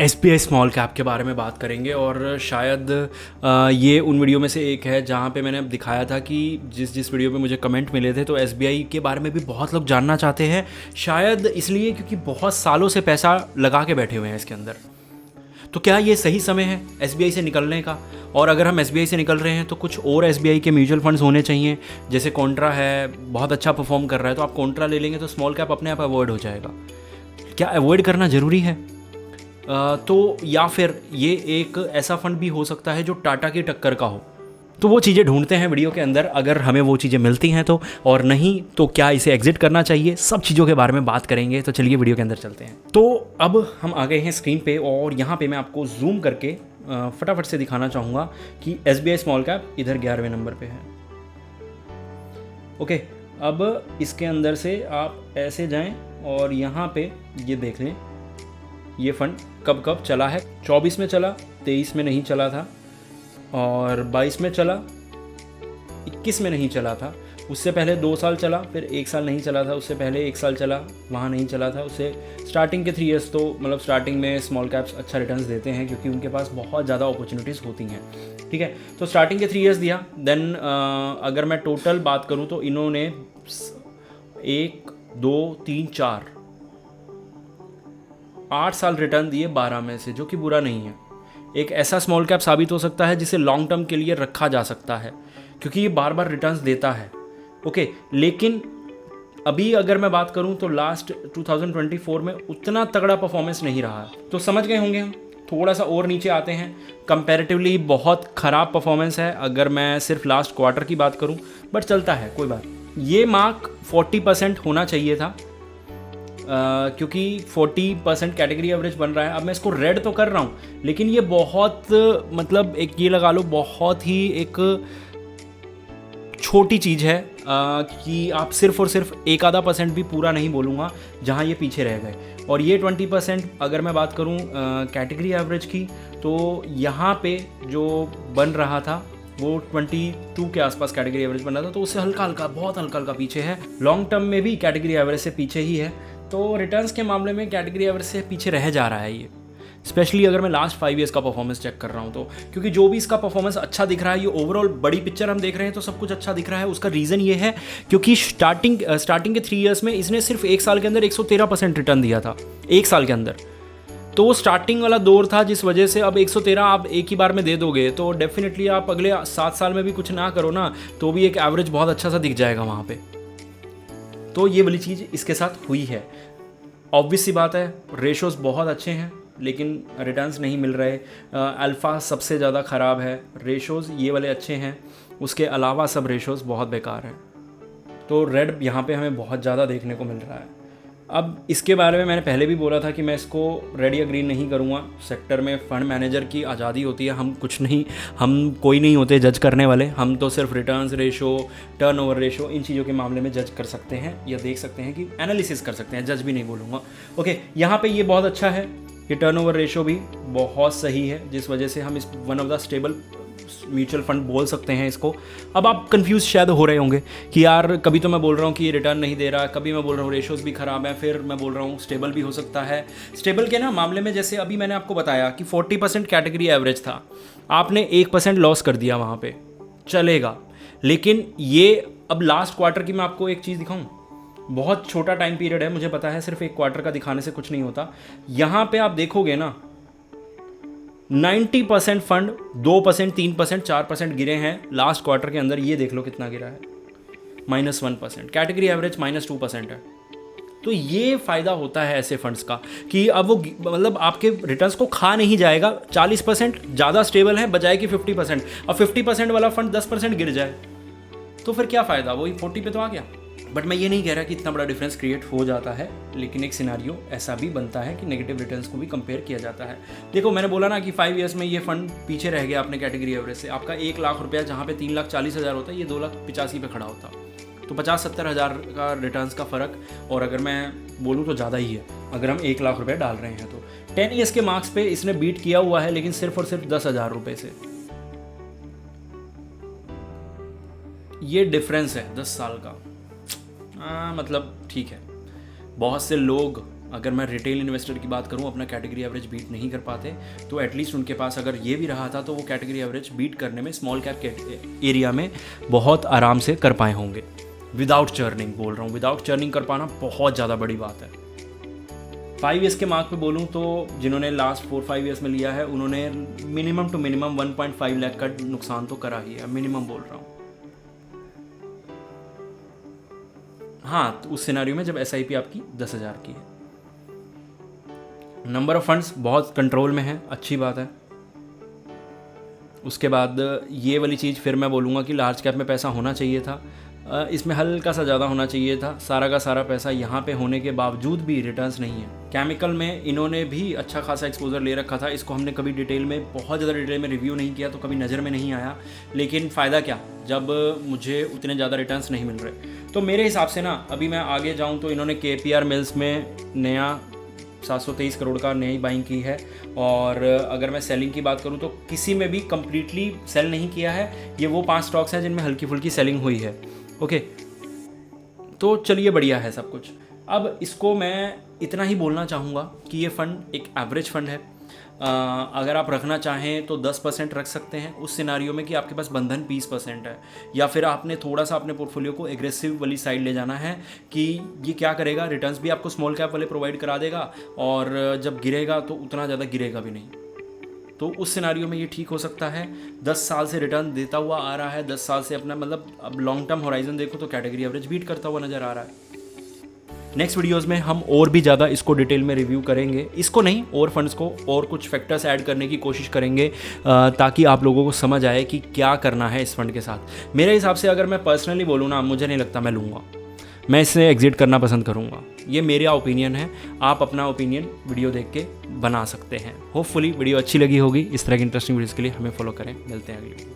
SBI small cap के बारे में बात करेंगे और शायद ये उन वीडियो में से एक है जहाँ पे मैंने अब दिखाया था कि जिस वीडियो पे मुझे कमेंट मिले थे तो SBI के बारे में भी बहुत लोग जानना चाहते हैं, शायद इसलिए क्योंकि बहुत सालों से पैसा लगा के बैठे हुए हैं इसके अंदर। तो क्या ये सही समय है SBI से निकलने का? और अगर हम SBI से निकल रहे हैं तो कुछ और SBI के म्यूचुअल फंड्स होने चाहिए, जैसे कॉन्ट्रा है, बहुत अच्छा परफॉर्म कर रहा है, तो आप कॉन्ट्रा ले लेंगे तो स्मॉल कैप अपने आप अवॉइड हो जाएगा। क्या अवॉइड करना ज़रूरी है? तो या फिर ये एक ऐसा फंड भी हो सकता है जो टाटा की टक्कर का हो। तो वो चीज़ें ढूंढते हैं वीडियो के अंदर, अगर हमें वो चीज़ें मिलती हैं तो, और नहीं तो क्या इसे एग्जिट करना चाहिए, सब चीज़ों के बारे में बात करेंगे। तो चलिए वीडियो के अंदर चलते हैं। तो अब हम आ गए हैं स्क्रीन पे और यहाँ पे मैं आपको जूम करके फटाफट से दिखाना चाहूँगा कि SBI स्मॉल कैप इधर 11वें नंबर पे है। ओके, अब इसके अंदर से आप ऐसे जाएं और यहाँ पे ये देख लें ये फंड कब कब चला है। 24 में चला, 23 में नहीं चला था, और 22 में चला, 21 में नहीं चला था, उससे पहले 2 साल चला, फिर 1 साल नहीं चला था, उससे पहले 1 साल चला, वहाँ नहीं चला था। उससे स्टार्टिंग के 3 ईयर्स तो मतलब स्टार्टिंग में स्मॉल कैप्स अच्छा रिटर्न्स देते हैं क्योंकि उनके पास बहुत ज़्यादा अपॉर्चुनिटीज़ होती हैं। ठीक है, तो स्टार्टिंग के 3 ईयर्स दिया। देन अगर मैं टोटल बात करूँ तो इन्होंने 1 2 3 4 8 साल रिटर्न दिए 12 में से, जो कि बुरा नहीं है। एक ऐसा स्मॉल कैप साबित हो सकता है जिसे लॉन्ग टर्म के लिए रखा जा सकता है क्योंकि ये बार बार रिटर्न्स देता है। ओके, लेकिन अभी अगर मैं बात करूं तो लास्ट 2024 में उतना तगड़ा परफॉर्मेंस नहीं रहा है। तो समझ गए होंगे हम। थोड़ा सा और नीचे आते हैं, कंपैरेटिवली बहुत ख़राब परफॉर्मेंस है अगर मैं सिर्फ लास्ट क्वार्टर की बात करूं, बट चलता है, कोई बात। ये मार्क 40% होना चाहिए था क्योंकि 40% कैटेगरी एवरेज बन रहा है। अब मैं इसको रेड तो कर रहा हूँ, लेकिन ये बहुत मतलब एक ये लगा लो बहुत ही एक छोटी चीज़ है कि आप सिर्फ और सिर्फ 1-आधा% भी पूरा नहीं बोलूँगा जहाँ ये पीछे रह गए। और ये 20% अगर मैं बात करूँ कैटेगरी एवरेज की, तो यहाँ पे जो बन रहा था वो 22 के आसपास कैटेगरी एवरेज बन रहा था, तो उससे हल्का हल्का, बहुत हल्का हल्का पीछे है। लॉन्ग टर्म में भी कैटेगरी एवरेज से पीछे ही है, तो रिटर्न्स के मामले में कैटेगरी एवरेज से पीछे रह जा रहा है ये, स्पेशली अगर मैं लास्ट 5 ईयर्स का परफॉर्मेंस चेक कर रहा हूँ तो। क्योंकि जो भी इसका परफॉर्मेंस अच्छा दिख रहा है, ये ओवरऑल बड़ी पिक्चर हम देख रहे हैं तो सब कुछ अच्छा दिख रहा है। उसका रीज़न ये है क्योंकि स्टार्टिंग के 3 ईयर्स में इसने सिर्फ 1 साल के अंदर 113% रिटर्न दिया था, 1 साल के अंदर। तो वो स्टार्टिंग वाला दौर था जिस वजह से अब 113 आप एक ही बार में दे दोगे तो डेफिनेटली आप अगले 7 साल में भी कुछ ना करो ना तो भी एक एवरेज बहुत अच्छा सा दिख जाएगा वहाँ पे। तो ये वाली चीज़ इसके साथ हुई है। ऑब्वियस सी बात है, रेशोज़ बहुत अच्छे हैं लेकिन रिटर्न्स नहीं मिल रहे। अल्फ़ा सबसे ज़्यादा ख़राब है, रेशोज़ ये वाले अच्छे हैं, उसके अलावा सब रेशोज़ बहुत बेकार हैं। तो रेड यहाँ पे हमें बहुत ज़्यादा देखने को मिल रहा है। अब इसके बारे में मैंने पहले भी बोला था कि मैं इसको रेड या ग्रीन नहीं करूँगा। सेक्टर में फ़ंड मैनेजर की आज़ादी होती है, हम कुछ नहीं, हम कोई नहीं होते जज करने वाले, हम तो सिर्फ रिटर्न्स रेशो, टर्नओवर रेशो, इन चीज़ों के मामले में जज कर सकते हैं या देख सकते हैं कि एनालिसिस कर सकते हैं, जज भी नहीं बोलूँगा। ओके, यहाँ पे ये बहुत अच्छा है, ये टर्नओवर रेशो भी बहुत सही है, जिस वजह से हम इस one of the stable mutual fund बोल सकते हैं इसको। अब आप कंफ्यूज शायद हो रहे होंगे कि यार कभी तो मैं बोल रहा हूँ कि ये रिटर्न नहीं दे रहा, कभी मैं बोल रहा हूँ रेशोज़ भी ख़राब है, फिर मैं बोल रहा हूँ स्टेबल भी हो सकता है। स्टेबल के ना मामले में जैसे अभी मैंने आपको बताया कि 40% कैटेगरी एवरेज था, आपने 1% लॉस कर दिया वहाँ पे, चलेगा। लेकिन ये अब लास्ट क्वार्टर की मैं आपको एक चीज़ दिखाऊँ, बहुत छोटा टाइम पीरियड है, मुझे पता है, सिर्फ एक क्वार्टर का दिखाने से कुछ नहीं होता। यहाँ पे आप देखोगे ना 90% फंड 2%, 3%, 4% गिरे हैं लास्ट क्वार्टर के अंदर। ये देख लो कितना गिरा है, -1%। कैटेगरी एवरेज -2% है। तो ये फ़ायदा होता है ऐसे फंड्स का कि अब वो मतलब आपके रिटर्न्स को खा नहीं जाएगा। 40% ज़्यादा स्टेबल है बजाय कि 50%। अब 50% वाला फंड 10% गिर जाए तो फिर क्या फ़ायदा, वही 40 पे तो आ गया। बट मैं ये नहीं कह रहा कि इतना बड़ा डिफरेंस क्रिएट हो जाता है, लेकिन एक सिनारियो ऐसा भी बनता है कि नेगेटिव रिटर्न्स को भी कंपेयर किया जाता है। देखो, मैंने बोला ना कि 5 ईयर्स में ये फंड पीछे रह गया अपने कैटेगरी एवरेज से। आपका 1 लाख रुपया जहाँ पे 3,40,000 होता है, ये 2,85,000 पे खड़ा होता, तो 50-70 हज़ार का रिटर्न्स का फ़र्क। और अगर मैं बोलूँ तो ज़्यादा ही है अगर हम 1 लाख रुपये डाल रहे हैं तो। 10 ईयर्स के मार्क्स पे इसने बीट किया हुआ है, लेकिन सिर्फ और सिर्फ 10,000 रुपये से। ये डिफरेंस है 10 साल का। मतलब ठीक है, बहुत से लोग अगर मैं रिटेल इन्वेस्टर की बात करूं, अपना कैटेगरी एवरेज बीट नहीं कर पाते, तो एटलीस्ट उनके पास अगर ये भी रहा था तो वो कैटेगरी एवरेज बीट करने में स्मॉल कैप एरिया में बहुत आराम से कर पाए होंगे। विदाउट चर्निंग बोल रहा हूँ, विदाउट चर्निंग कर पाना बहुत ज़्यादा बड़ी बात है। 5 ईयर्स के मार्क पे बोलूँ तो जिन्होंने लास्ट 4-5 ईयर्स में लिया है उन्होंने मिनिमम टू मिनिमम 1.5 लाख का नुकसान तो करा ही है, मिनिमम बोल रहा हूँ। हाँ, तो उस सिनेरियो में जब SIP आपकी 10,000 की है। नंबर ऑफ फंड्स बहुत कंट्रोल में है, अच्छी बात है। उसके बाद ये वाली चीज़ फिर मैं बोलूँगा कि लार्ज कैप में पैसा होना चाहिए था, इसमें हल्का सा ज़्यादा होना चाहिए था। सारा का सारा पैसा यहाँ पे होने के बावजूद भी रिटर्न्स नहीं है। केमिकल में इन्होंने भी अच्छा खासा एक्सपोजर ले रखा था, इसको हमने कभी डिटेल में, बहुत ज़्यादा डिटेल में रिव्यू नहीं किया तो कभी नज़र में नहीं आया, लेकिन फ़ायदा क्या जब मुझे उतने ज़्यादा रिटर्न्स नहीं मिल रहे। तो मेरे हिसाब से ना, अभी मैं आगे जाऊँ तो इन्होंने KPR मिल्स में नया 723 करोड़ का नई बाइंग की है, और अगर मैं सेलिंग की बात करूं तो किसी में भी कंप्लीटली सेल नहीं किया है। ये वो 5 स्टॉक्स हैं जिनमें हल्की फुल्की सेलिंग हुई है। ओके, तो चलिए बढ़िया है सब कुछ। अब इसको मैं इतना ही बोलना चाहूँगा कि ये फ़ंड एक एवरेज फ़ंड है। अगर आप रखना चाहें तो 10% रख सकते हैं उस सिनारियो में कि आपके पास बंधन 20% है, या फिर आपने थोड़ा सा अपने पोर्टफोलियो को एग्रेसिव वाली साइड ले जाना है कि ये क्या करेगा, रिटर्न्स भी आपको स्मॉल कैप वाले प्रोवाइड करा देगा, और जब गिरेगा तो उतना ज़्यादा गिरेगा भी नहीं। तो उस सिनारियो में ये ठीक हो सकता है। 10 साल से रिटर्न देता हुआ आ रहा है, 10 साल से अपना, मतलब अब लॉन्ग टर्म होराइजन देखो तो कैटेगरी एवरेज बीट करता हुआ नज़र आ रहा है। नेक्स्ट वीडियोस में हम और भी ज़्यादा इसको डिटेल में रिव्यू करेंगे, इसको नहीं और फंड्स को, और कुछ फैक्टर्स ऐड करने की कोशिश करेंगे ताकि आप लोगों को समझ आए कि क्या करना है इस फंड के साथ। मेरे हिसाब से अगर मैं पर्सनली बोलूँ ना, मुझे नहीं लगता मैं लूँगा, मैं इससे एग्जिट करना पसंद करूँगा। ये मेरा ओपिनियन है, आप अपना ओपिनियन वीडियो देख के बना सकते हैं। होपफुली वीडियो अच्छी लगी होगी। इस तरह की इंटरेस्टिंग वीडियोज़ के लिए हमें फॉलो करें। मिलते हैं अगली वीडियो।